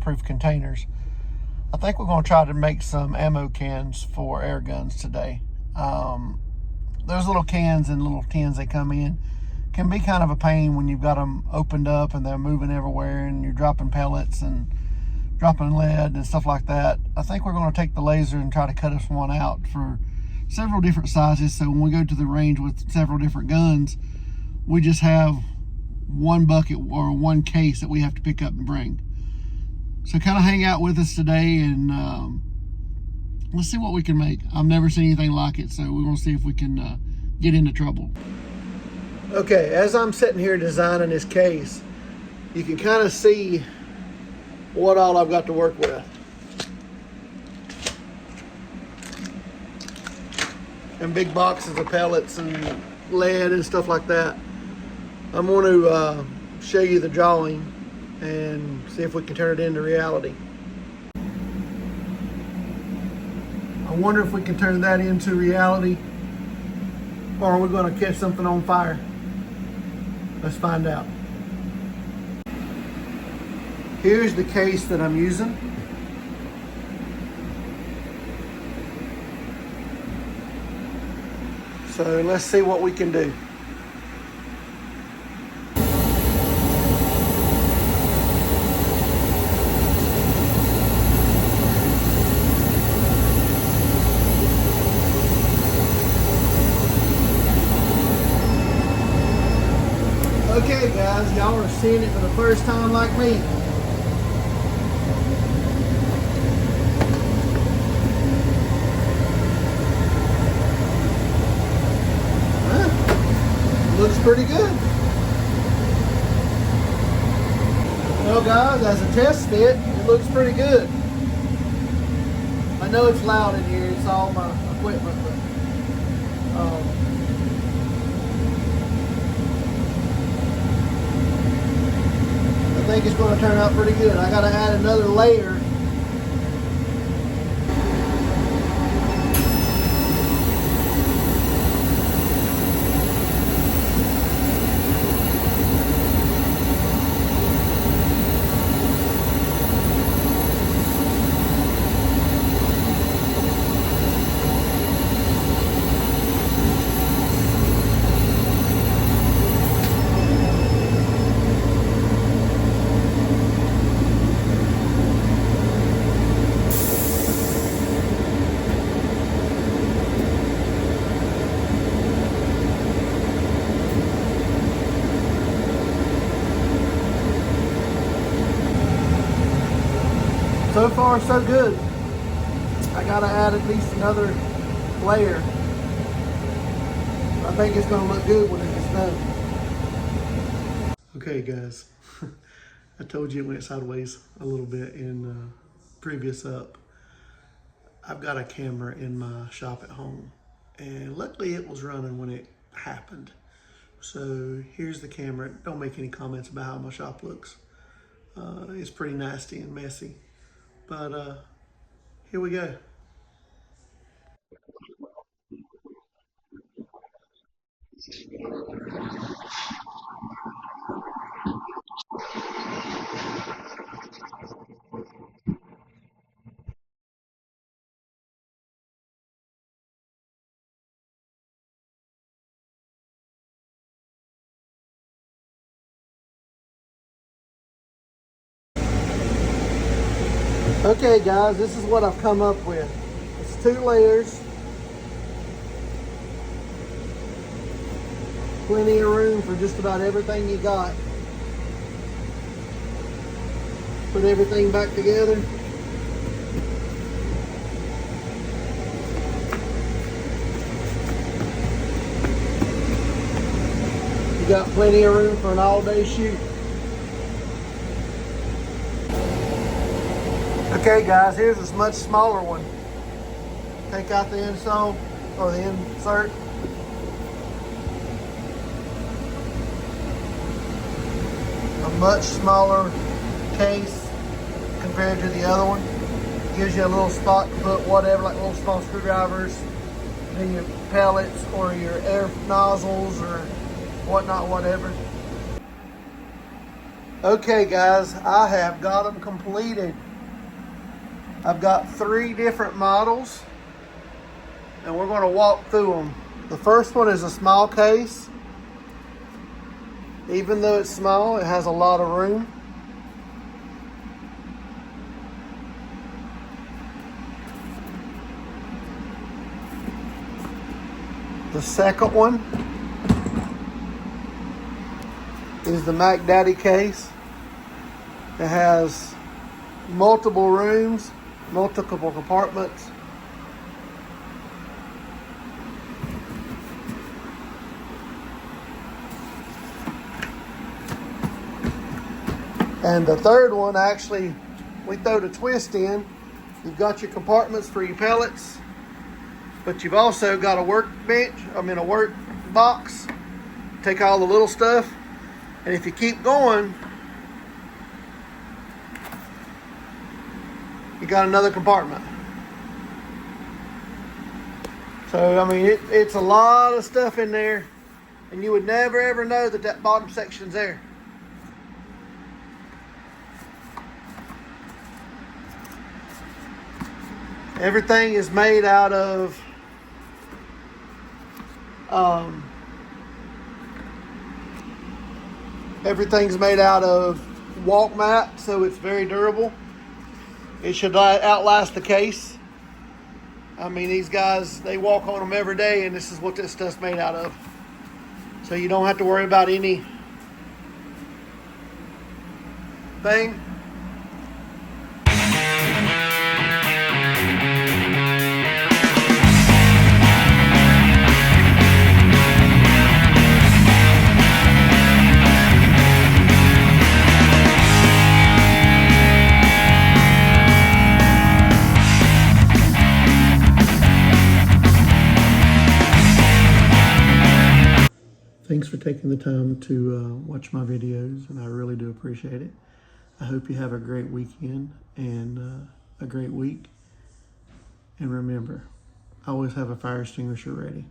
fireproof containers. I think we're going to try to make some ammo cans for air guns today. Those little cans and little tins they come in can be kind of a pain when you've got them opened up and they're moving everywhere and you're dropping pellets and dropping lead and stuff like that. I think we're going to take the laser and try to cut us one out for several different sizes, so when we go to the range with several different guns, we just have one bucket or one case that we have to pick up and bring. So kind of hang out with us today and let's see what we can make. I've never seen anything like it, so we're going to see if we can get into trouble. Okay, as I'm sitting here designing this case, you can kind of see what all I've got to work with. And big boxes of pellets and lead and stuff like that. I'm going to show you the drawing and see if we can turn it into reality. I wonder if we can turn that into reality, or are we going to catch something on fire? Let's find out. Here's the case that I'm using. So let's see what we can do. Okay guys, y'all are seeing it for the first time like me. Looks pretty good. Well guys, as a test fit, it looks pretty good. I know it's loud in here, it's all my equipment, but I think it's going to turn out pretty good. I got to add another layer. So far, so good. I gotta add at least another layer. I think it's gonna look good when it's done. Okay guys, I told you it went sideways a little bit in previous up. I've got a camera in my shop at home and luckily it was running when it happened. So here's the camera. Don't make any comments about how my shop looks. It's pretty nasty and messy. But here we go. Okay guys, this is what I've come up with. It's 2 layers. Plenty of room for just about everything you got. Put everything back together. You got plenty of room for an all-day shoot. Okay guys, here's a much smaller one. Take out the insole or the insert. A much smaller case compared to the other one. Gives you a little spot to put whatever, like little small screwdrivers, then your pellets or your air nozzles or whatnot, whatever. Okay guys, I have got them completed. I've got 3 different models and we're going to walk through them. The first one is a small case. Even though it's small, it has a lot of room. The second one is the Mac Daddy case. It has multiple rooms, multiple compartments. And the third one, actually, we throw the twist in. You've got your compartments for your pellets, but you've also got a workbench, a work box. Take all the little stuff, and if you keep going, you got another compartment. So, I mean, it's a lot of stuff in there, and you would never ever know that that bottom section's there. Everything is made out of walk mat, so it's very durable. It should outlast the case. I mean, these guys, they walk on them every day, and this is what this stuff's made out of. So you don't have to worry about anything. Thanks for taking the time to watch my videos, and I really do appreciate it. I hope you have a great weekend and a great week. And remember, always have a fire extinguisher ready.